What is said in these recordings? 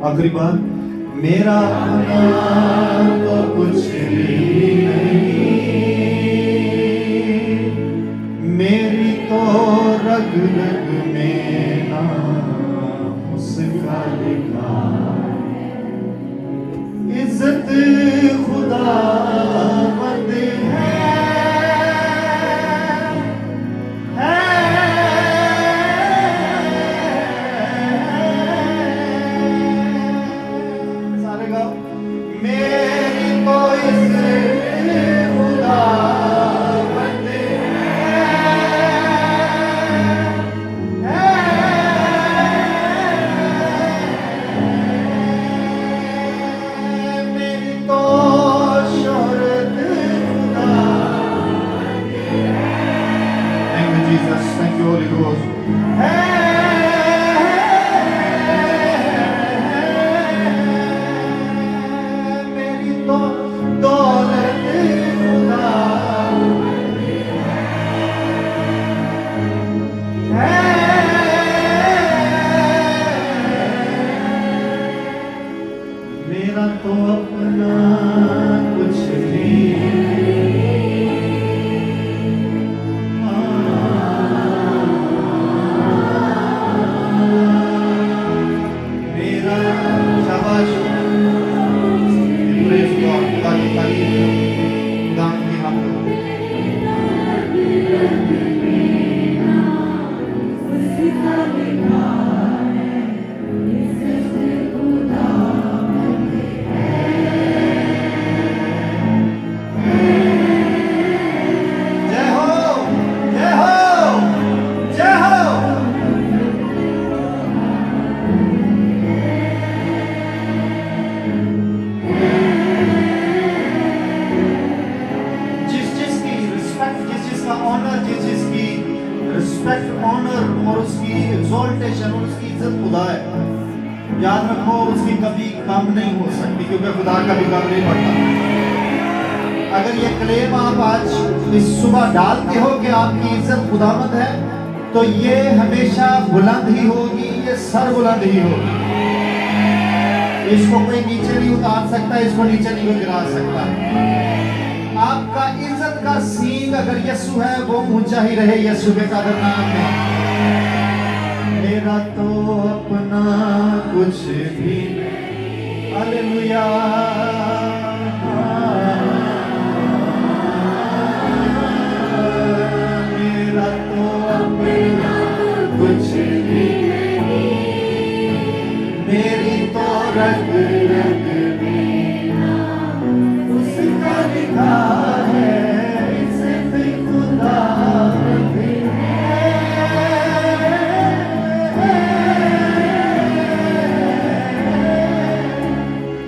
आखिरी बार, मेरा अपना तो कुछ भी नहीं, मेरी तो रग रग में नाम उसका लिखा, इज्जत खुदावंद है, सारे गाओ, मेरी तो इज्जत खुदावंद मेरी तो शोहरत खुदावंद है। Thank you Jesus, thank you Holy Ghost. मेरी तो दौलत खुदावंद है। मेरा तो अपना कुछ भी मेरा शाबाश प्रेज़ गॉड खुदा की तारीफ खुदा की हमद जय हो जय हो जय हो। जिसकी रिस्पेक्ट, जिसका ऑनर, जिसकी रिस्पेक्ट, ऑनर और उसकी एक्सॉल्टेशन और उसकी इज्जत खुदा है। याद रखो, उसकी कभी कम नहीं हो सकती, क्योंकि खुदा कभी कम नहीं पड़ता। अगर ये क्लेम आप आज इस सुबह डालते हो कि आपकी इज्जत खुदावंद है, तो ये हमेशा बुलंद ही होगी, ये सर बुलंद ही होगी। इसको कोई नीचे नहीं उतार सकता, इसको नीचे नहीं कोई गिरा सकता। आपका इज्जत का सींग अगर यीशु है, वो ऊंचा ही रहे यीशु के कदर नाम में। मेरा तो अपना कुछ भी नहीं, हालेलुया। मेरा तो अपना कुछ भी नहीं, मेरी तो रग रग में उसका लिखा है, इज्जत खुदावंद है।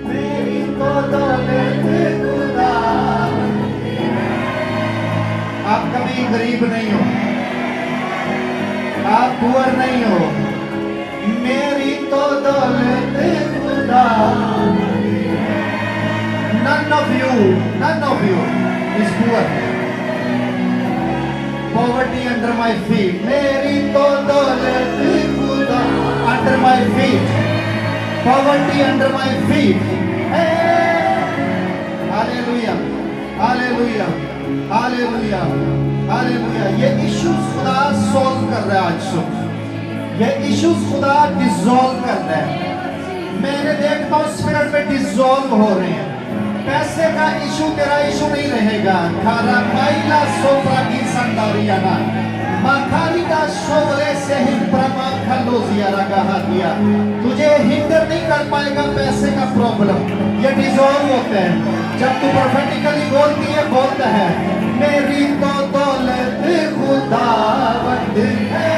मेरी तो दौलत खुदावंद है। आप कभी गरीब नहीं हो, आप पुअर नहीं हो। मेरी तो दौलत खुदावंद है। None of you is poor. Poverty under my feet. मेरी तो दौलत खुदा under my feet. Poverty under my feet. Hallelujah, hallelujah, hallelujah, hallelujah. ये इश्यूज खुदा सॉल्व कर रहा है आज सुबह। ये इश्यूज खुदा डिसॉल्व कर रहा है। मैंने देखता हूँ स्पिरिट में डिसॉल्व हो रहे हैं। पैसे का इशू तेरा इशू नहीं रहेगा। खारा माइला सोप्रा की संदारियाना माखाली का शोले से ही प्रमा खलो जियारा कहा दिया। तुझे हिंडर नहीं कर पाएगा पैसे का प्रॉब्लम। ये डिसॉल्व होते हैं जब तू प्रोफेटिकली बोलती है, बोलता है मेरी तो दौलत खुदावंद है।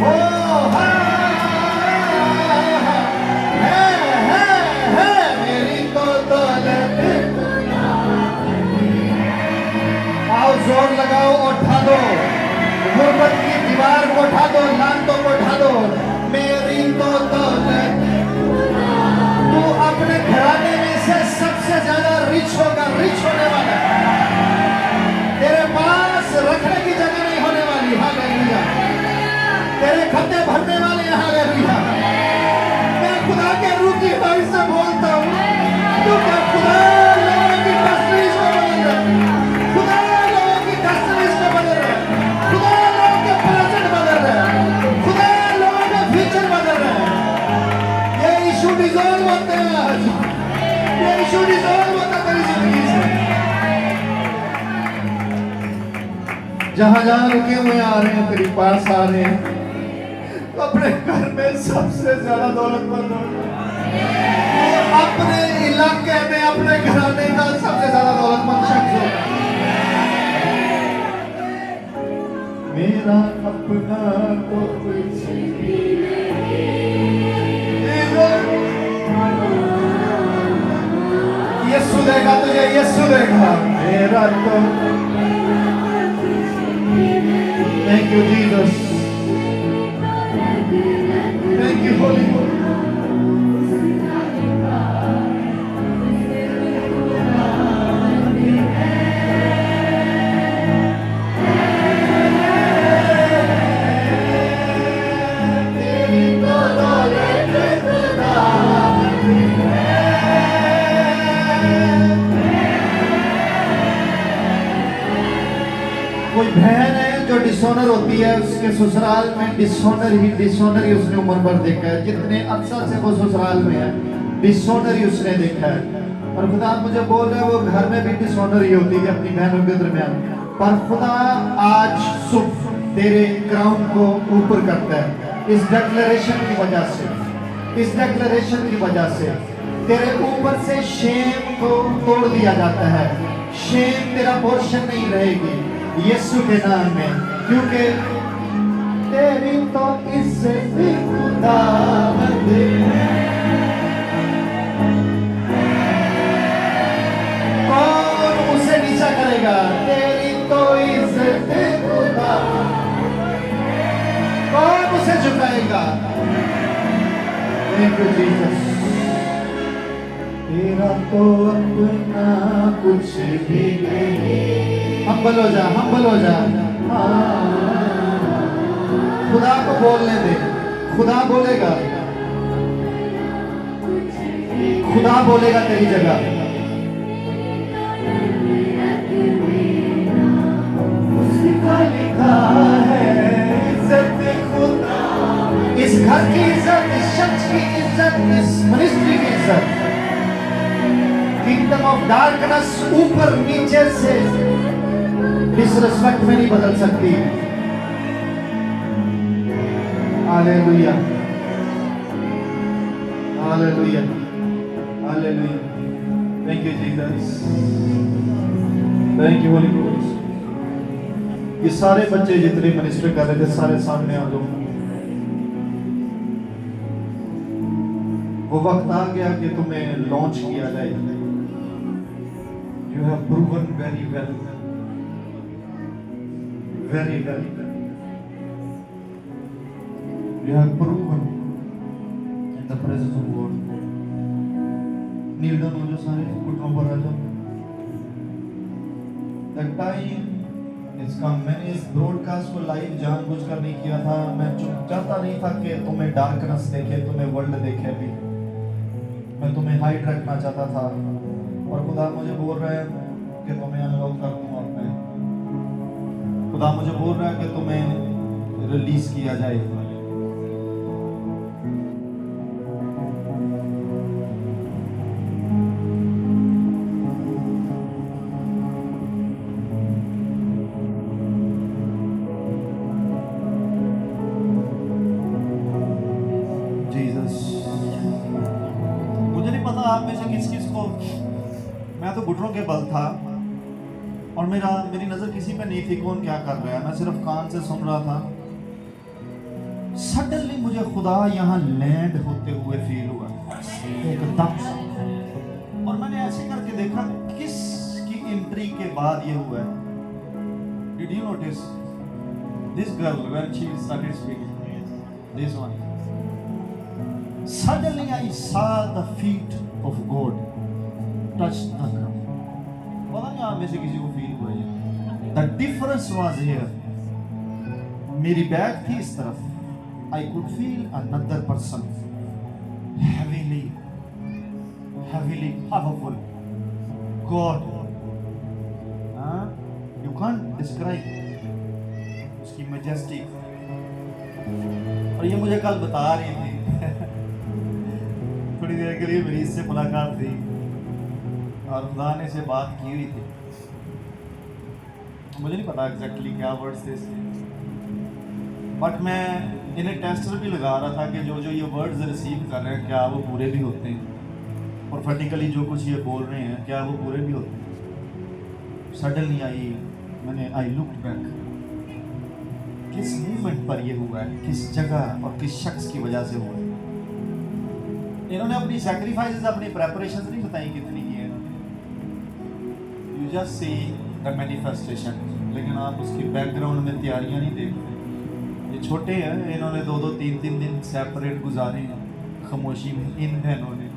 ओ जोर लगाओ और उठा दो, गुर्बत की दीवार को उठा दो, लानतों को उठा दो। मेरी तो दौलत, तू अपने घराने में से सबसे ज्यादा रिच होगा, रिच होने वाला। तेरे पास रखने की जगह जहां जहां रुके हुए आ रहे हैं, तेरे पास आ रहे हैं, तो अपने घर में सबसे ज्यादा दौलतमंद हो, अपने इलाके में अपने घराने का सबसे ज्यादा दौलतमंद शख्स हो। मेरा अपना तो कुछ भी यीशु देगा तुझे, यीशु देगा मेरा तो। Thank you Jesus, thank you Holi God. कोई बहन है जो डिसऑनर होती है, उसके ससुराल में डिसऑनर ही उसने उम्र भर देखा है। जितने अरसा से वो ससुराल में है, डिसऑनर ही उसने देखा है। और खुदा मुझे बोल रहा है वो घर में भी डिसऑनर ही होती है अपनी बहनों के दरमियान। पर खुदा आज सुबह तेरे क्राउन को ऊपर करता है इस डिक्लेरेशन की वजह से, इस डिक्लेरेशन की वजह से तेरे ऊपर से शेम को तोड़ दिया जाता है। शेम तेरा पोर्शन नहीं रहेगी यीशु के नाम में, क्योंकि तेरी तो इज्जत खुदावंद है। कौन उसे नीचा करेगा? तेरी तो इज्जत खुदावंद, कौन उसे झुकाएगा? Thank you Jesus. तेरा तो अपना कुछ भी नहीं। हम्बल हो जा, हम्बल हो जा। खुदा को बोलने दे, खुदा बोलेगा, खुदा बोलेगा तेरी जगह। उसका लिखा है इज्जत खुदा, इस घर की इज्जत, इस शख्स की इज्जत, इस मिनिस्ट्री की इज्जत। किंगडम ऑफ डार्कनेस ऊपर नीचे से डिसरिस्पेक्ट में नहीं बदल सकती। Hallelujah, hallelujah, hallelujah. Thank you Jesus, thank you Holi God. ये सारे बच्चे जितने मिनिस्टर कर रहे थे सारे सामने आ जाओ। वो वक्त आ गया कि तुम्हें लॉन्च किया जाए। You have proven very well, very well. You have proven in the presence of God. Kneel down हो जाओ सारे, घुटनों पर आ जाओ। The time is come. मैंने इस ब्रॉडकास्ट को लाइव जानबूझकर नहीं किया था। मैं चाहता नहीं था कि तुम्हें डार्कनेस देखे, तुम्हें वर्ल्ड देखे। भी मैं तुम्हें हाइड रखना चाहता था, और खुदा मुझे बोल रहा है कि तुम्हें अनलॉक कर दूंगा अपने। खुदा मुझे बोल रहा है कि तुम्हें रिलीज किया जाए। मुझे नहीं पता आप में से किस किस को, मैं तो घुटनों के बल था और मेरी नजर किसी पे नहीं थी कौन क्या कर रहा है। मैं सिर्फ कान से सुन रहा था। सडनली मुझे खुदा यहाँ लैंड होते हुए फील हुआ एकदम, और मैंने ऐसे करके देखा किस की एंट्री के बाद ये हुआ है। Did you notice this girl when she started speaking this one, suddenly I saw the feet of God touch the ground. पता नहीं आप में से किसी को फील हुआ है? The difference was here. मेरी बैग थी इस तरफ, I could feel another person heavily powerful. God, you can't describe उसकी majestic। और ये मुझे कल बता रही थी थोड़ी देर के लिए मेरी इससे मुलाकात थी और खुदा ने से बात की हुई थी। मुझे नहीं पता एग्जैक्टली क्या वर्ड्स थे इसके, बट मैं इन्हें टेस्टर भी लगा रहा था कि जो जो ये वर्ड्स रिसीव कर रहे हैं क्या वो पूरे भी होते हैं, प्रोफेटिकली जो कुछ ये बोल रहे हैं क्या वो पूरे भी होते हैं। सडनली आई लुक्ड बैक, किस मूवमेंट पर ये हुआ है, किस जगह और किस शख्स की वजह से हुआ है। इन्होंने अपनी सैक्रिफाइसेस, अपनी प्रेपरेशंस नहीं बताई कितनी की है, you just see the manifestation, लेकिन आप उसकी बैकग्राउंड में तैयारियां नहीं देखते। ये छोटे हैं, इन्होंने 2-2, 3-3 दिन सेपरेट गुजारे हैं खामोशी में इन बहनों ने।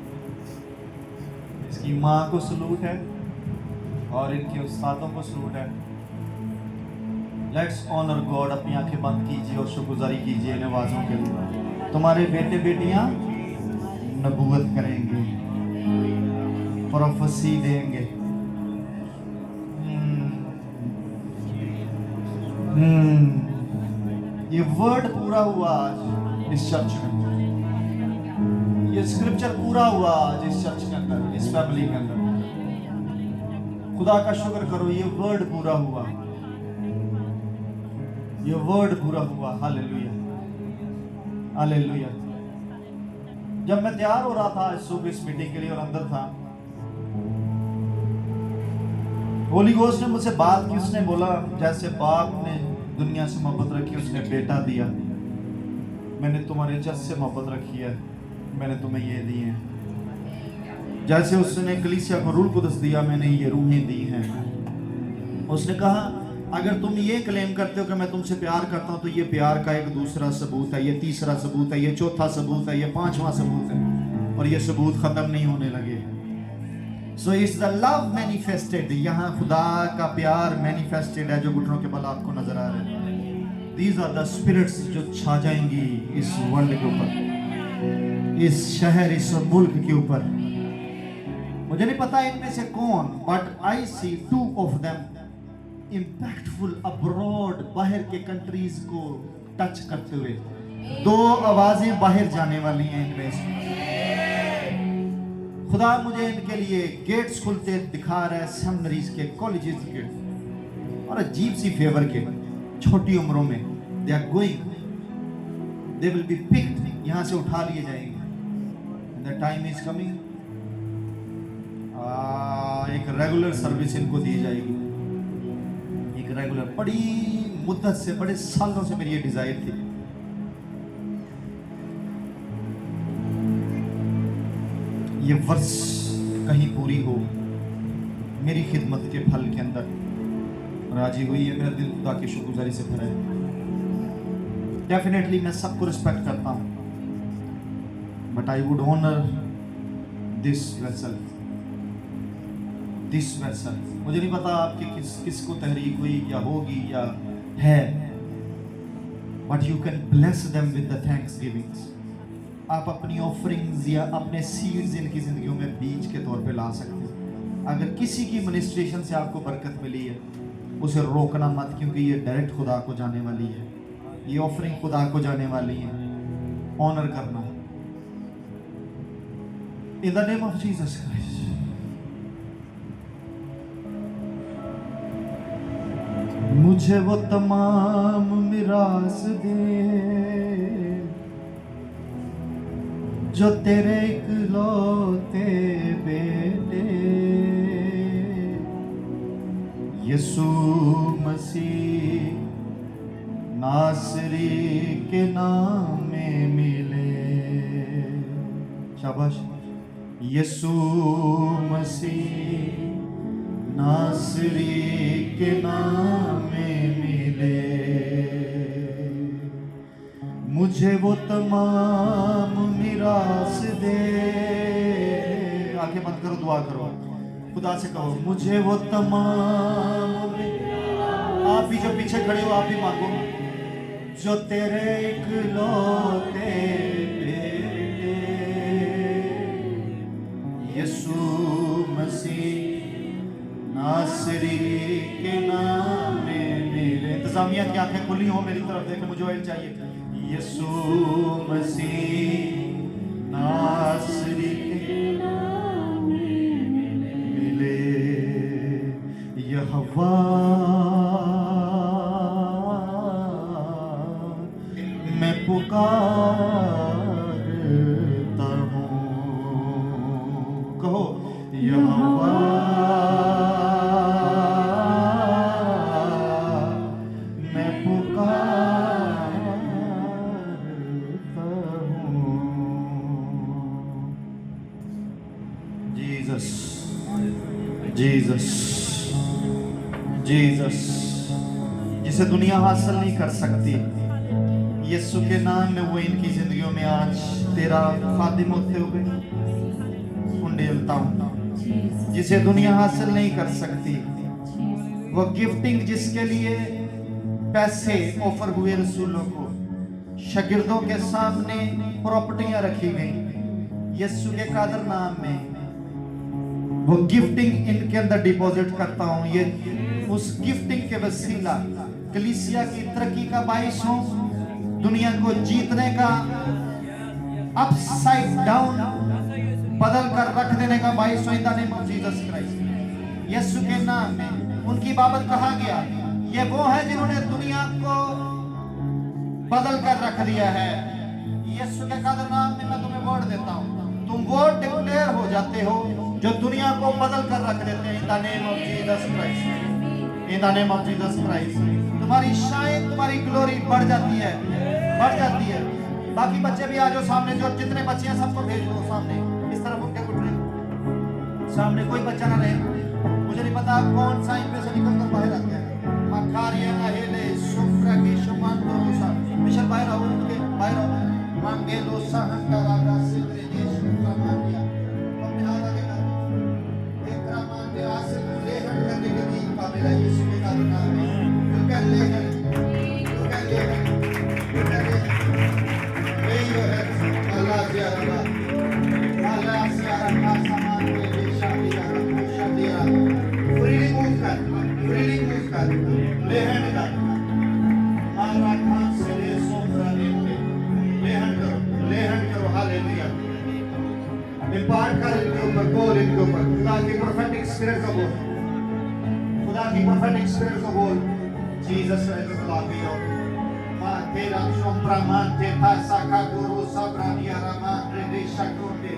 इसकी माँ को सलूट है और इनके उस्तादों को सलूट है। Let's honour God. अपनी आंखें बंद कीजिए और शुक्रगुजारी कीजिए इन आवाज़ों के लिए। तुम्हारे बेटे बेटियां नबूवत करेंगे, प्रोफेसी देंगे। ये वर्ड पूरा हुआ आज इस चर्च में, ये स्क्रिप्चर पूरा हुआ आज इस चर्च के अंदर, इस फैमिली के अंदर। खुदा का शुक्र करो, ये वर्ड पूरा हुआ, ये वर्ड पूरा हुआ। Hallelujah, hallelujah. जब मैं तैयार हो रहा था सुबह इस मीटिंग के लिए और अंदर था, होली घोस्ट ने मुझसे बात की। उसने बोला जैसे बाप ने दुनिया से मोहब्बत रखी, उसने बेटा दिया, मैंने तुम्हारे जज से मोहब्बत रखी है, मैंने तुम्हें ये दी है। जैसे उसने कलीसिया को रूह कुदस दिया, मैंने ये रूहें दी हैं। उसने कहा अगर तुम ये क्लेम करते हो कि मैं तुमसे प्यार करता हूं, तो ये प्यार का एक दूसरा सबूत है, ये तीसरा सबूत है, ये चौथा सबूत है, ये पांचवा सबूत है, और ये सबूत खत्म नहीं होने लगे। So it's the love manifested. यहाँ खुदा का प्यार मैनिफेस्टेड है, जो घुटनों के बल आपको नजर आ रहे हैं। दीज आर द स्पिरिट्स जो छा जाएंगी इस वर्ल्ड के ऊपर, इस शहर, इस मुल्क के ऊपर। मुझे नहीं पता इनमें से कौन, but I see 2 of them impactful abroad, बाहर के कंट्रीज को टच करते हुए। 2 आवाजें बाहर जाने वाली हैं इनमें से। खुदा मुझे इनके लिए गेट्स खुलते दिखा रहा है, सेमिनरीज के, कॉलेजेस के, और अजीब सी फेवर के। छोटी उम्रों में they are going, they will be picked, यहां से उठा लिए जाएंगे। द टाइम इज कमिंग, एक रेगुलर सर्विस इनको दी जाएगी, एक रेगुलर। बड़ी मुद्दत से, बड़े सालों से मेरी ये डिजायर थी। ये वर्ष कहीं पूरी हो मेरी खिदमत के फल के अंदर। राजी हुई है, मेरा दिल खुदा की शुक्रगुजारी से भरा है। डेफिनेटली मैं सबको रिस्पेक्ट करता हूँ, but I would honour this vessel, this vessel. मुझे नहीं पता आपकी किसको तहरीक हुई या होगी या है, but you can bless them with the thanksgivings. आप अपनी ऑफरिंग्स या अपने सीड्स इनकी जिंदगियों में बीज के तौर पे ला सकते हैं। अगर किसी की मिनिस्ट्रेशन से आपको बरकत मिली है, उसे रोकना मत, क्योंकि ये डायरेक्ट खुदा को जाने वाली है, ये ऑफरिंग खुदा को जाने वाली है। ऑनर करना इन the name of Jesus Christ. मुझे वो तमाम मिरास दे जो तेरे इकलौते बेटे यीशु मसीह नासरी के नाम में मिले। शाबाश। यीशु मसीह नासरी के नाम में मिले, मुझे वो तमाम मिरास दे। आंखें बंद करो, दुआ करो, खुदा से कहो मुझे वो तमाम। आप भी जो पीछे खड़े हो आप भी मांगो, जो तेरे इकलौते बेटे यीशु मसीह नासरी के नाम में मिले। इंतजामिया की आंखें खुली हो, मेरी तरफ देखे, मुझे ऑयल चाहिए। यीशु मसीह नासरी के नाम में मिले। यहोवा पुकारता हूँ। कहो यहोवा मैं पुकारता हूँ। जीसस जीसस जीसस, जिसे दुनिया हासिल नहीं कर सकती, यीशु के नाम में वो इनकी जिंदगियों में आज तेरा खादिम होते हुए उंडेलता हूँ। जिसे दुनिया हासिल नहीं कर सकती, वो गिफ्टिंग जिसके लिए पैसे ऑफर हुए रसूलों को, शागिर्दों के सामने प्रॉपर्टियां रखी गई, यीशु के कादर नाम में वो गिफ्टिंग इनके अंदर डिपॉजिट करता हूं। ये उस गिफ्टिंग के वसीला कलीसिया की तरक्की का बाइस हो, दुनिया को जीतने का अपसाइड डाउन बदल कर रख देने का बाइस हो। In the name of Jesus Christ, यीशु के नाम में उनकी बाबत कहा गया, ये वो है जिन्होंने दुनिया को बदल कर रख दिया है। यीशु के कादर नाम में मैं तुम्हें वर्ड देता हूं, तुम वर्ड डिक्लेयर हो जाते हो जो दुनिया को बदल कर रख देते हैं। इन the name of Jesus Christ, in the name of Jesus Christ, तुम्हारी शाइन, तुम्हारी ग्लोरी बढ़ जाती है, बढ़ जाती है। बाकी बच्चे भी आ जाओ सामने, जो जितने बच्चे हैं सबको भेज दो सामने, इस तरफ उनके घुटने सामने, कोई बच्चा ना रहे। मुझे नहीं पता कौन सा इनमें से निकल कर बाहर आते हैं। मकारिया अहेले सुफ्रा की शुमान दोसा मिशन बाहर आओ, उनके बाहर आओ। मांगे लो सहंगा रागा सिद्रे देश प्रमाणिया अपने हाथ आगे कर एक प्रमाण के आसे ले हट करने के लिए काबिल है यीशु के नाम में। यू कैन ले हट, यू कैन ले हट, यू कैन ले हट। ले योर हेड अल्लाह दिया रहा, अल्लाह से रहा सामान के दिशा दिया रहा दिया। फ्रीली मूव कर, फ्रीली मूव कर, ले हट कर। मारा खान से ले सोमरा ने लेहन करो। हालेलुया। इम्पार्ट कर इनके ऊपर, बोल इनके ऊपर खुदा की प्रोफेटिक स्पिरिट का बोल, खुदा की प्रोफेटिक स्पिरिट का बोल। Jesus is love you. मां तेरा संप्रमान ते भाषा का गुरु सबरानिया रामा रे शकोटे।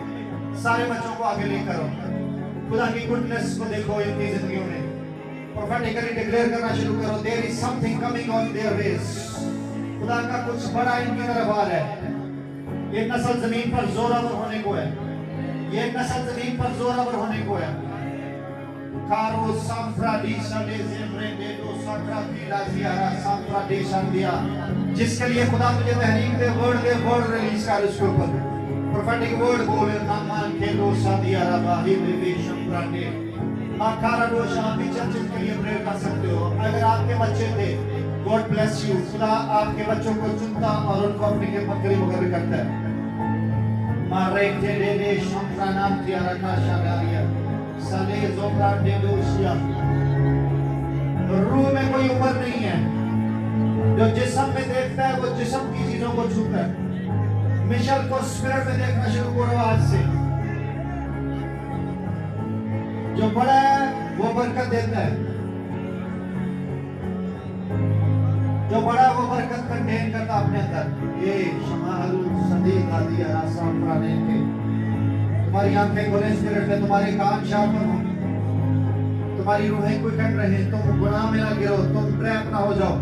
सारे बच्चों को आगे ले करो, खुदा की गुडनेस को देखो इनकी जिंदगियों में। प्रोफेटिकली डिक्लेयर करना शुरू करो, there is something coming on their ways. खुदा का कुछ बड़ा इनकी तरफ आ रहा है। ये नस्ल जमीन पर जोरावर होने को है, ये नस्ल जमीन पर जोरावर होने को है। कारो सांफ्राडीशा दे जेम्रे दे दो साक्राती लाजियारा सांफ्राडीशा दिया, जिसके लिए खुदा तुझे तहरीक दे, वर्ड रिलीज कर उसके ऊपर। प्रोफेटिक वर्ड बोल, नामान के लो सादियारा बाही विवेशम प्रांडे माकारा दोषा। आप भी चर्च के लिए प्रेयर कर सकते हो। अगर आपके बच्चे थे, गॉड ब्लेस यू, खुदा आपके बच्चों को चुनता और उनको अपनी खिदमत करीब मुकर्रर करता है। मारे तेरे दे शंप्रानाम तियारा का शागारिया सले जोब्रा दे दोशिया। रूह में कोई उम्र नहीं है, जो जिस्म में देखता है वो जिस्म की चीजों को छूता है। मिशल को स्पिरिट में देखना शुरू करो आज से। जो बड़ा है वो बरकत देता है, जो बड़ा वो बरकत कंटेन करता अपने अंदर। ये शमाहलु सदीक आदिया रासा प्राणे के तुम्हारी आंखें खुले स्पिरिट में, तुम्हारे कान शार्पन हो, तुम्हारी रूहें क्विकन रहे, तुम गुनाह में ना गिरो, तुम ट्रैप ना हो जाओ,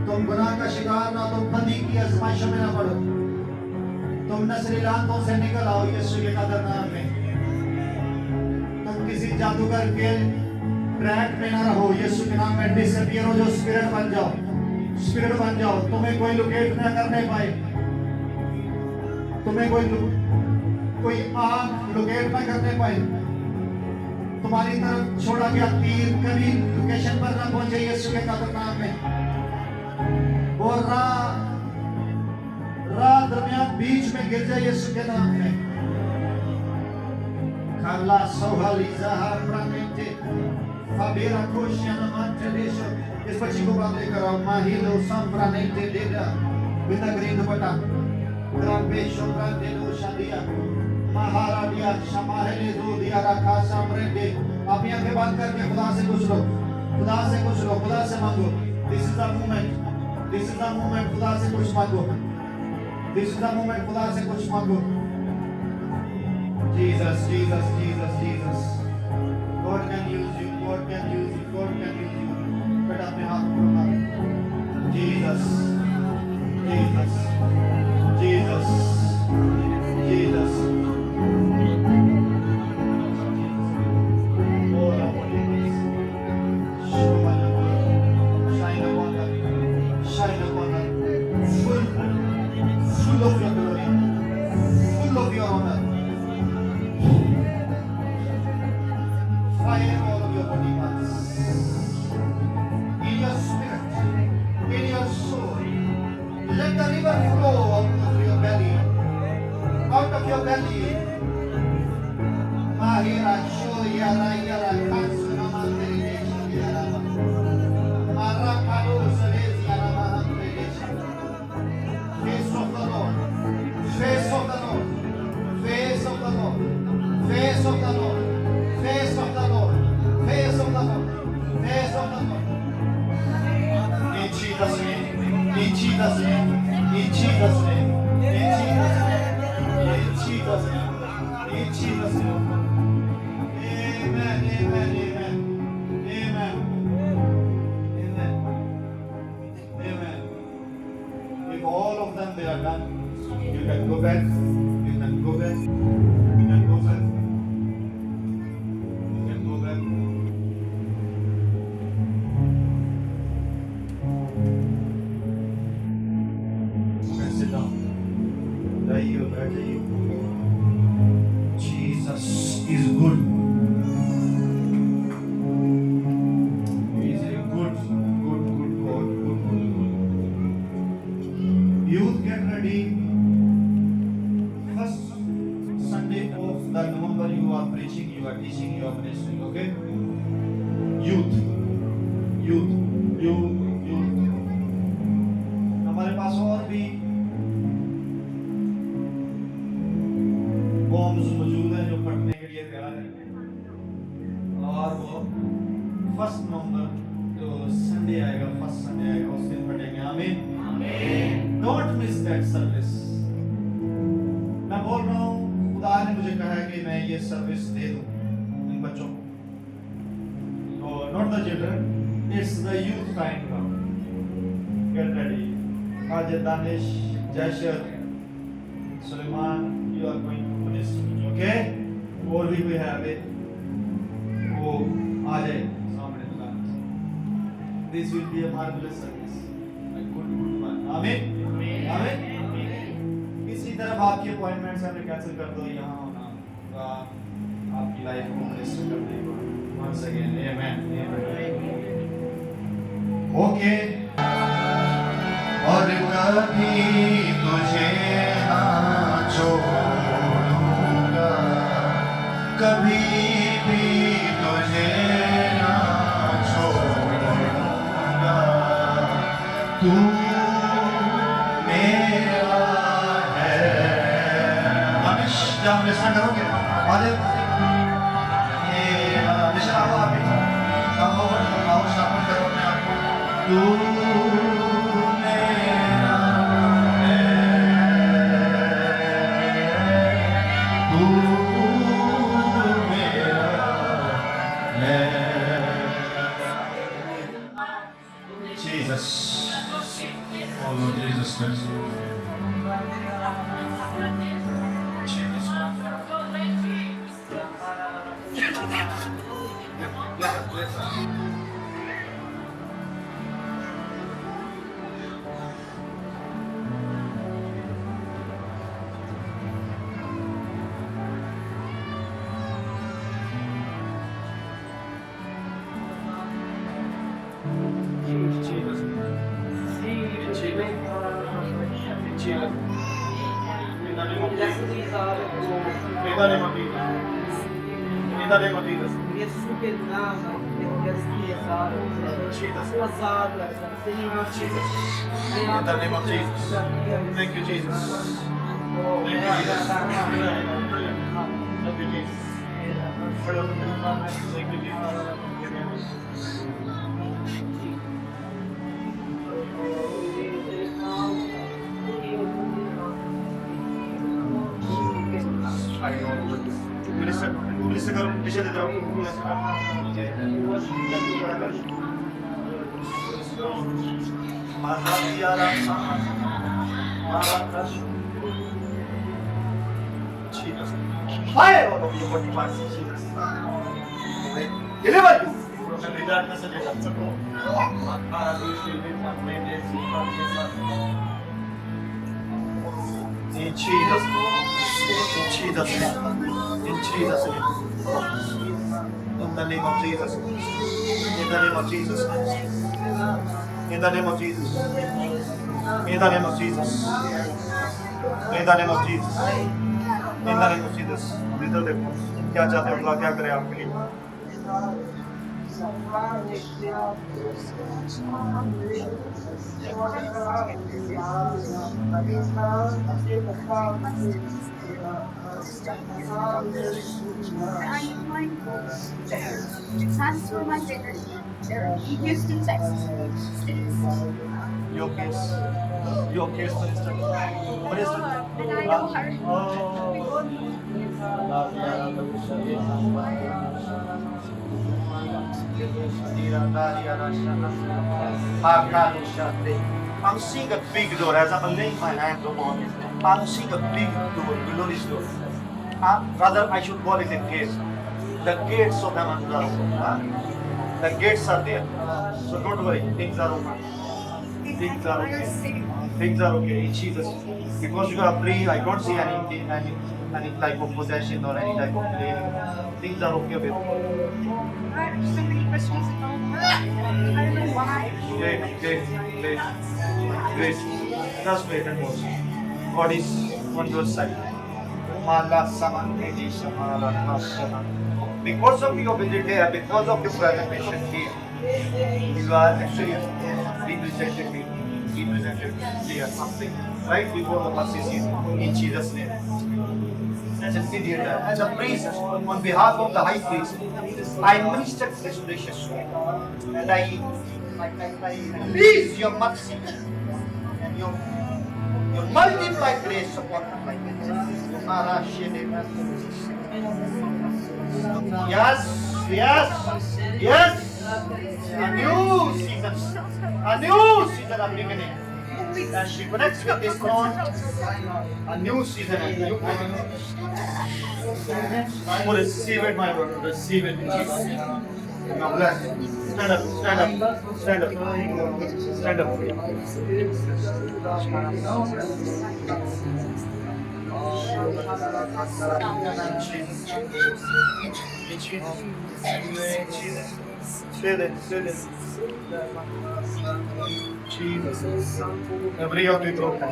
तुम गुनाह का शिकार ना, तुम बंदी की आजमाइशों में ना पड़ो, तुम नस्ली लानतों से निकल आओ यीशु के कदर नाम में। तुम किसी जादूगर के ट्रैप में ना रहो, यीशु के नाम में डिसअपीयर हो, जो स्पिरिट बन जाओ, स्पिरिट बन जाओ। तुम्हें कोई लोकेट ना करने पाए, तुम्हें कोई आग लोकेट ना करने पाए। तुम्हारी तरफ छोड़ा गया तीर कभी लोकेशन पर ना पहुंचे यीशु के कदर नाम में। वो राह दरमियान बीच में गिर जाए यीशु के नाम में। खाला सोहलीजा प्राणेते फाबेरा कोशियाना मांटेलेशो। इस बच्ची को बात लेकर आओ। माहिलो संप्राणेते देदा विदा ग्रीन बटा ग्रामेशो प्रांतेलो शादिया महाराडिया शमाहले दो दिया रखा सामरेंदे। आप यहाँ के बात करके खुदा से कुछ लो, खुदा से कुछ लो, खुदा से मांगो। This is the moment, this is the moment. खुदा से कुछ मांगो, This is the moment खुदा से कुछ मांगो. Jesus, Jesus, Jesus, Jesus. God can use you. God can use you. God can use you. बेटा अपने हाथ को उठा. Jesus, Jesus, Jesus, Jesus. Oh, Lord, shine upon us. Shine upon us. Full of your glory. Full of your honor. Fire all of your body parts. In your spirit, in your soul. Let the river flow out of your belly. Out of your belly. Mahira Shoyara Yara Kansunama Delegation Yarama. Marakado Selezi Yarama Delegation. Face of the Lord. Face of the Lord. Face of the Lord. Face of the Lord. Face of the Lord. Face of the Lord. Face of the Lord. In Jesus' name. In Jesus' name. In Jesus' name. In Jesus' name. In Jesus' name. In Jesus' name. Amen. Amen. Amen. Amen. Amen. Amen. If all of them they are done, you can go back. You can go back. You can go back. You can go back. You can sit down. जाइए बैठ जाइए. Jesus is good. He is a good God. Good. Youth, get ready. First Sunday of the November, you are preaching, you are teaching, you are ministering. Okay? Youth. हमारे पास और भी bombs मौजूद हैं जो फटने के लिए तैयार हैं, और वो 1 नवंबर जो संडे आएगा, फर्स्ट संडे आएगा, उस दिन फटेंगे. आमीन. Don't miss that service. मैं बोल रहा हूँ, खुदा ने मुझे कहा है कि मैं ये सर्विस दे दूँ इन बच्चों को. Not the children, it's the youth time now. Get ready. Ajay, Danish, Jashar, Suleiman, you are going to minister. Okay? और भी कोई है आगे, वो आ जाए सामने दुकान. This will be a marvelous service. A good one. आमीन. आमीन. इसी तरह आपकी अपॉइंटमेंट्स हमें कैंसिल कर दो. यहाँ होना आपकी लाइफ को मिनिस्टर करने को. Once again, amen. Okay. और कभी तुझे ना छोड़ूंगा, कभी भी तुझे ना छोड़ूंगा. तू मेरा है. जब लिसन करोगे आज तू मेरा है, तू मेरा है. Jesus, oh Lord Jesus Christ. In the name of Jesus. Thank you, Jesus. Thank you, Jesus. Thank you, Jesus. Thank you, Jesus. पीछे की तरफ Fire out of your body parts. Deliver you from every darkness and obstacle. In Jesus' name. In Jesus' name. In Jesus' name. In the name of Jesus. In the name of Jesus. In the name of Jesus. In the name of Jesus. In the name of Jesus. In the name of Jesus. भीतर देखो क्या चाहते हो अल्लाह क्या करे आपके लिए Transfer my leadership. Houston, Texas. Your case, Minister. Minister. And I know her. I'm seeing a big door as I'm laying my hands upon it. I'm seeing a big door, glorious door. Rather, I should call it a gate. The gates of heaven are open. The gates are there. So don't worry, things are open. Things are okay. Things are okay in Jesus. Because you are free, I don't see any type of possession or any type of pain. Things are okay with you. I have so many questions about her. I don't know why. Great. Just wait and watch. God is on your side. Because of your visit here, because of your presentation here, you are actually represented me. Represented here something right before the mercy seat in Jesus' name. As a priest, on behalf of the high priest, I ministered this precious soul, and I release your mercy and your multiplied grace upon my life. Yes. A new season of beginning. As she connects with this throne, a new season, a new beginning. I will receive it, my Lord. Receive it. Now bless. Stand up. Say this. Jesus. Every yoke be broken.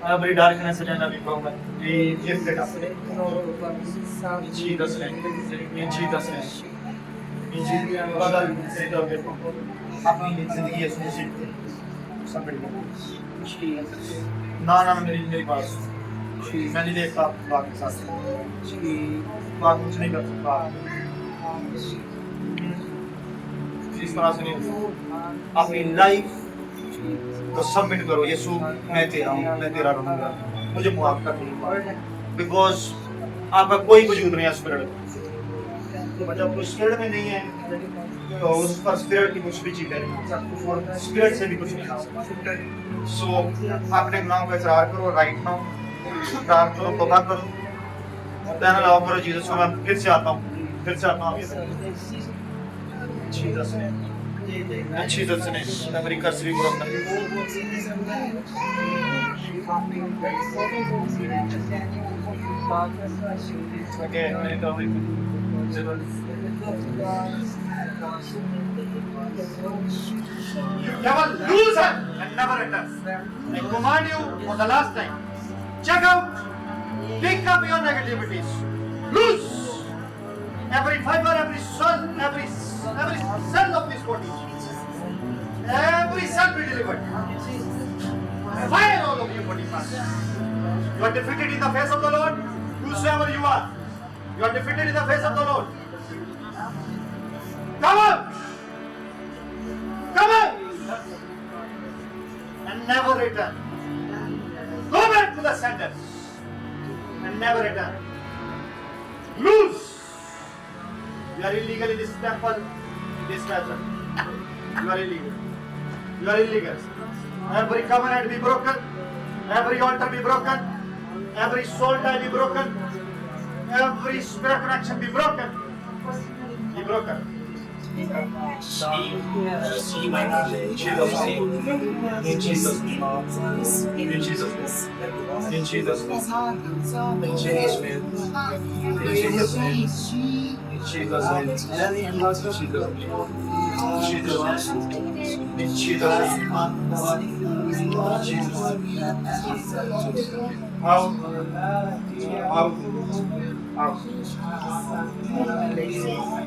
Every darkness agenda be broken. Be lifted up. In Jesus' name. बदल से दोगे अपनी जिंदगी ऐसे जीते submit ना मेरी बात मैं नहीं देखता बात के साथ बात कुछ नहीं कर सकता इस तरह से नहीं अपनी लाइफ तो सबमिट करो यीशु मैं तेरा रहूंगा मुझे माफ कर बिकॉज आपका कोई वजूद नहीं है स्पिरिट जब वो स्पिरिट में नहीं है तो उस पर स्पिरिट की कुछ भी चीजें नहीं स्पिरिट से भी कुछ नहीं आ सकता सो अपने नाम का इकरार करो राइट नाउ इकरार करो तौबा करो कहना लाओ करो जीसस को मैं फिर से आता हूँ जीसस ने मेरी कर्ज भी पूरा कर Devil, lose her and never return. I command you for the last time. Check out. Pick up your negativities. Lose every fiber, every cell, every cell of this body. Every cell be delivered. Fire all of you body parts. You are defeated in the face of the Lord. Whosoever you are, you are defeated in the face of the Lord. Come on! And never return. Go back to the sender and never return. Loose You are illegal in this temple, in this method. You are illegal. You are illegal. Every covenant be broken. Every altar be broken. Every soul tie be broken. Every spirit connection be broken. Be broken. In Jesus' name. In Jesus' name. In Jesus' name. In Jesus' name. In Jesus' name. In Jesus' name. In Jesus' name. In Jesus' name. Out. Out. Out.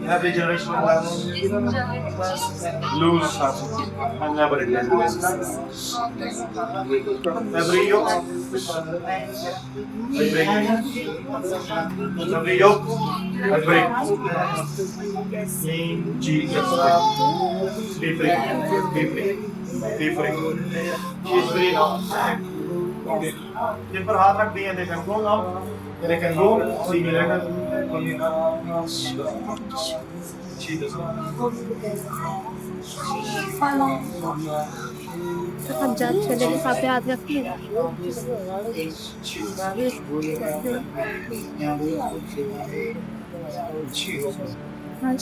Every generation of us lose us and never again. Every yoke, I break. Every yoke, I break. In Jesus' name. Be free. Be free. Be free. She is free now. जिन पर हाथ रख दिए, they can go now. They can go. See me later. Jesus. तो हम जान चले के साथ हाथ रखिए हाँ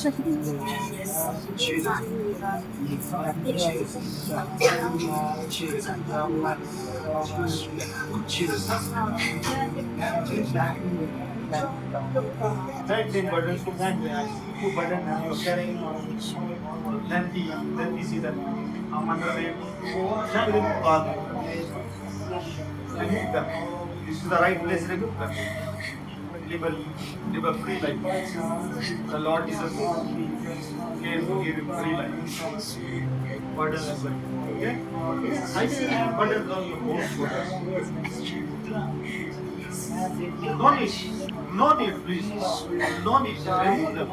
Thank him, burdens to thank him. Who burden now you're carrying then we see that I'm under the thank him, God. Remove them. This is the right place, remove them. Live a free life. The Lord Jesus gave you free life. Burden as well. Okay? I see burden on your own shoulders. No need, please. No need. Remove them.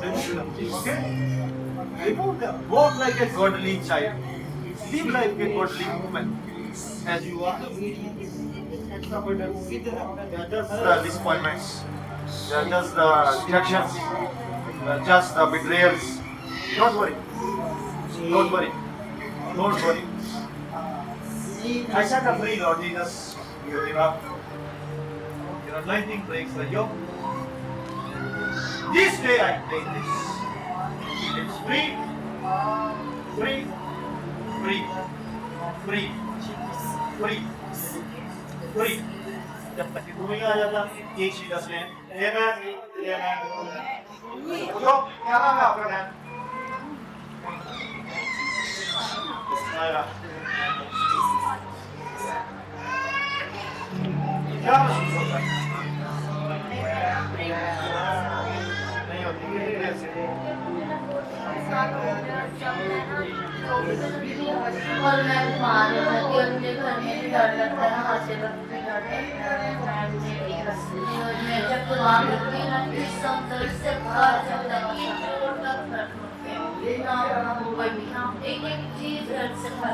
Remove them, okay? Remove them. Walk like a godly child. Live like a godly woman. As you are. They are just the disappointments. They are just the rejections. They are just the betrayals. Don't worry. Don't worry. Don't worry. I set a free, Lord Jesus. You give up. Your anointing breaks the yoke. This day I take this. It's free. Free. Free. Free. Free. Free. जब तक घूमेगा आ जाता एक चीज असले Amen. Amen. उठो क्या नाम है आपका नाम आएगा क्या महसूस होता है नहीं होती और मैं बीमार हो जाती हूँ और मुझे घर में भी डर लगता है हाथ से वक्त भी डर लगता है मैं जब दुआ करती हूँ ना इस संतोष से बाहर जाता है ये चोट तक कर ना हो गई हम एक एक चीज घर से खा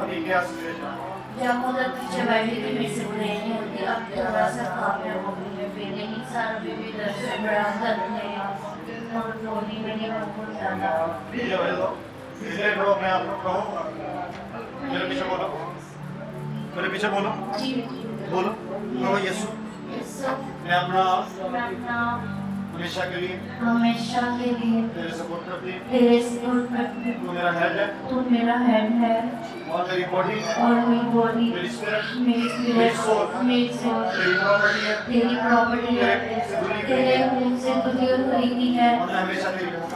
अभी क्या सिचुएशन जब उधर पीछे बैठी थी मेरे से बुरे नहीं होती अब थोड़ा सा कामयाब हो गई है फिर नहीं सारा बीबी दर्द से बड़ा दर्द नहीं और रोनी में नहीं बहुत ज़्यादा ये भाई लोग इसलिए लोग मैं आपको कहूँगा मेरे पीछे बोलो बोलो कहो यीशु मैं अपना हमेशा के लिए तेरे सपोर्ट करती तू मेरा हेड है और मेरी बॉडी मेरी स्पिरिट मेरी सोल तेरी प्रॉपर्टी है तेरे खून से तुझे खरीदी है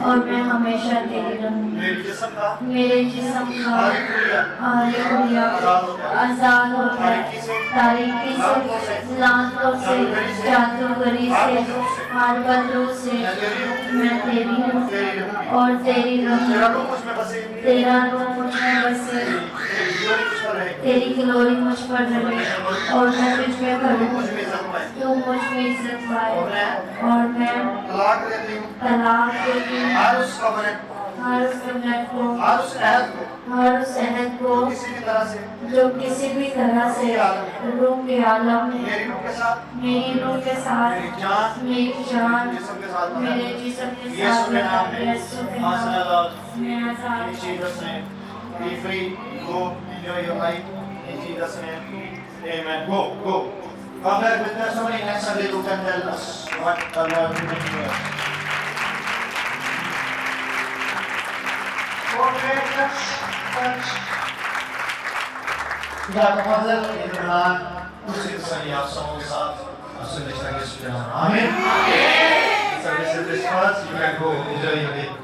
और मैं हमेशा तेरी रहूंगी मेरे जिस्म का हालेलुया आजाद हो गया तारीकी से लानतों से जादूगरी से हर बदलों से मैं तेरी हूँ और तेरी रहूँ तेरा रूह मुझ में बसे तेरी ग्लोरी मुझ पर रहे और मैं तुझ में करूँ तू मुझ में इज्जत पाए और मैं तलाक देती हूँ हर उस मिनट को, हर उस अहद को, हर उस अहद को किसी भी तरह से जो किसी भी तरह से रूह के आलम में मेरी रूह के साथ, मेरी रूह के साथ, मेरी जान, मेरी जान, जिस्म के साथ बना। मेरे जिस्म के यीशु साथ के नाम में यीशु के नाम आसन अल्लाह में आजाद in Jesus' name. Be free. Go. Enjoy your life. In Jesus' name. Amen. Go. Go. Come back with testimony next Sunday. You can tell us what the Lord did to us. Okay, let's. Sudah kepada Tuhan, usia saya sama saat sudah saya sudah. Amin. Amin. So this is Christmas. You can go enjoy your day.